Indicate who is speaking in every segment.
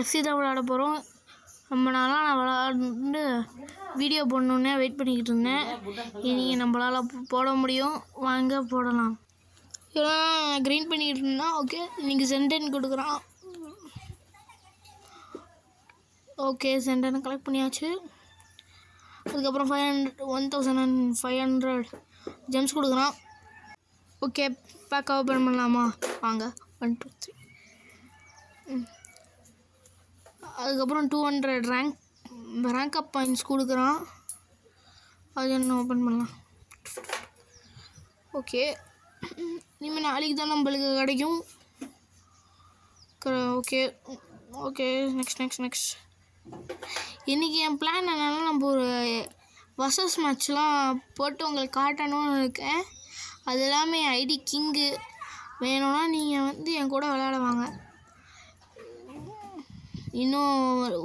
Speaker 1: FC தான் விளையாட போகிறோம். ரொம்ப நாளாக நான் விளையாண்டு வீடியோ போடணுன்னே வெயிட் பண்ணிக்கிட்டு இருந்தேன். இன்றைக்கி நம்மளால் போட முடியும், வாங்க போடலாம். இதெல்லாம் க்ரீன் பண்ணிக்கிட்டு இருந்தேன். ஓகே, இன்றைக்கி சென்டன் கொடுக்குறான். ஓகே, சென்டனை கலெக்ட் பண்ணியாச்சு. அதுக்கப்புறம் 1500 ஜெம்ஸ் கொடுக்குறான். ஓகே, பேக் ஓப்பன் பண்ணலாமா? வாங்க. 1 2 3. அதுக்கப்புறம் 200 ரேங்க் அப் பாயிண்ட்ஸ் கொடுக்குறான். அது என்ன ஓப்பன் பண்ணலாம். ஓகே, இனிமேல் நாளைக்கு தான் நம்மளுக்கு கிடைக்கும். ஓகே ஓகே, நெக்ஸ்ட் இன்றைக்கி என் பிளான் என்னென்னா, நம்ம ஒரு வர்சஸ் மேட்ச்லாம் போட்டு உங்களுக்கு காட்டணும்னு இருக்கேன். அது எல்லாமே ஐடி கிங்கு வேணும்னா நீங்கள் என் கூட விளையாட வாங்க. இன்னும்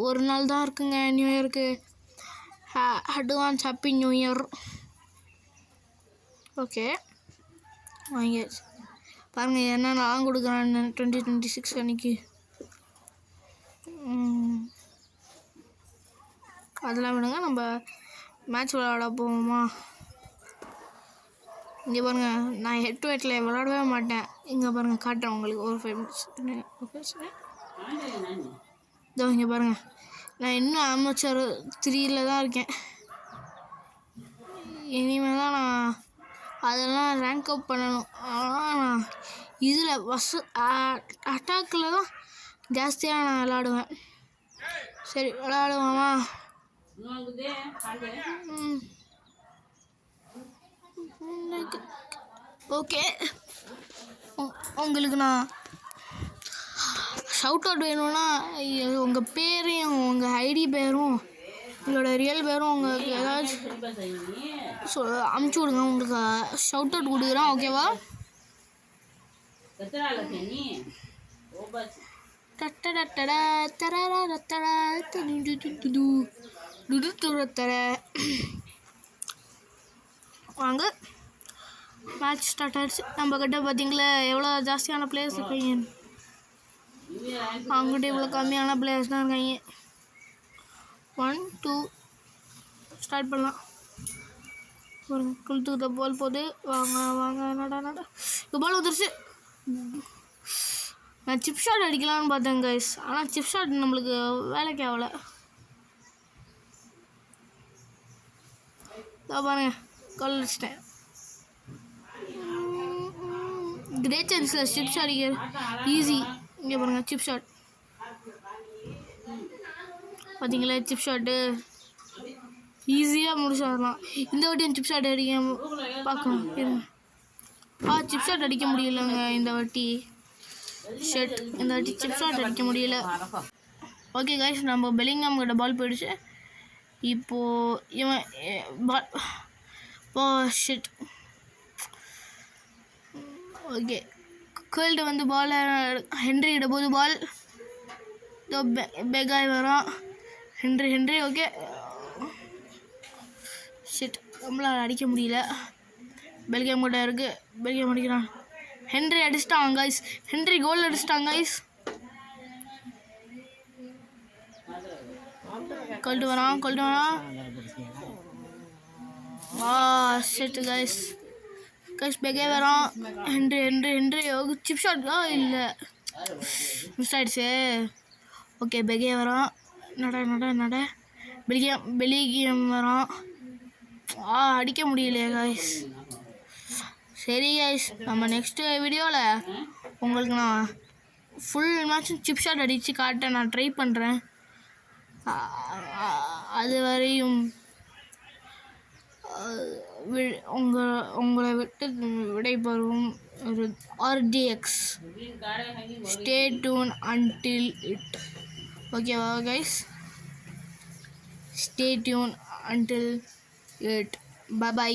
Speaker 1: ஒரு நாள் தான் இருக்குங்க நியூ இயருக்கு. Advance happy new year. Okay, வாங்கியாச்சு. பாருங்கள் என்னென்னலாம் கொடுக்குறான்னு 2026 அன்றைக்கி. அதெல்லாம் விடுங்க, நம்ம மேட்ச் விளையாட போவோமா? இங்கே பாருங்கள், நான் ஹெட் டு ஹெட்டில் விளையாடவே மாட்டேன். இங்கே பாருங்கள், காட்டுறேன் உங்களுக்கு ஒரு 5 மினிட்ஸ். இதோ இங்கே பாருங்கள், நான் இன்னும் அமேச்சர் 3 தான் இருக்கேன். இனிமேல் தான் நான் அதெல்லாம் ரேங்க் அப் பண்ணணும். ஆனால் நான் இதில் அட்டாக்கில் தான் ஜாஸ்தியாக நான் விளாடுவேன். சரி, விளையாடுவாமா? ஓகே, உங்களுக்கு நான் ஷவுட் அவுட் வேணும்னா உங்கள் பேரையும் உங்கள் ஐடி பேரும் உங்களோட ரியல் பேரும் உங்களுக்கு ஏதாச்சும் அமுச்சு விடுங்க. உங்களுக்கு ஷவுட் அவுட் கொடுக்குறேன். ஓகேவா? வாங்க, மேட்ச் ஸ்டார்ட் ஆகிடுச்சு. நம்ம கிட்ட பார்த்தீங்களா எவ்வளோ ஜாஸ்தியான பிளேயர்ஸ் இருக்காங்க. அவங்ககிட்ட இவ்வளோ கம்மியான பிளேயர்ஸ் தான் இருக்காங்க. 1 2 ஸ்டார்ட் பண்ணலாம். ஒரு குளத்துக்கிட்ட பால் போகுது. வாங்க நட இந்த பால் வந்துருச்சு. நான் சிப் ஷாட் அடிக்கலான்னு பார்த்தேன் கைஸ், ஆனால் சிப் ஷாட் நம்மளுக்கு வேலைக்கு ஆகலை. பாருங்க, கால் அடிச்சிட்டேன். கிரேட் சான்ஸில் சிப் ஷாட் அடிக்க ஈஸி. இங்கே பாருங்கள், சிப் ஷாட் பார்த்தீங்களா? சிப் ஷாட்டு ஈஸியாக முடிச்சு வரலாம். இந்த வாட்டியும் சிப் ஷாட் அடிக்க பார்க்கணும். சிப் ஷாட் அடிக்க முடியலங்க இந்த வாட்டி. இந்த வாட்டி சிப் ஷாட் அடிக்க முடியல. ஓகே கைஸ், நம்ம பெலிங்காம் கிட்ட பால் போயிடுச்சு. இப்போது இவன் ஷிட். ஓகே, கேர்ள்டு வந்து பால் ஹென்ரி இட போது பால் பெகாய் வரான். Henry okay. ஷிட், நம்மளால் அடிக்க முடியல. பெல்கியம் கூட இருக்குது. பெல்கியம் அடிக்கிறான். ஹென்ரி அடிச்சிட்டான் கைஸ். ஹென்ரி கோல் அடிச்சிட்டாங்க கைஸ். கொல்ட்டு வரான். ஷிட் கைஸ் பெகே வரான். ஹென்ரி சிப் ஷாட் இல்லை, மிஸ் ஆகிடுச்சு. ஓகே, பெகே வரான். நட பெலிகியம் வரான். அடிக்க முடியலையே கைஸ். சரி கைஸ், நம்ம நெக்ஸ்ட்டு வீடியோவில் உங்களுக்கு நான் ஃபுல் மேட்சும் சிப் ஷாட் அடித்து காட்ட நான் ட்ரை பண்ணுறேன். அது வரையும் உங்களை விட்டு விடைபெறும் ஒரு RDX. Stay tune until it. ஓகேவா guys? Stay tune until it. By.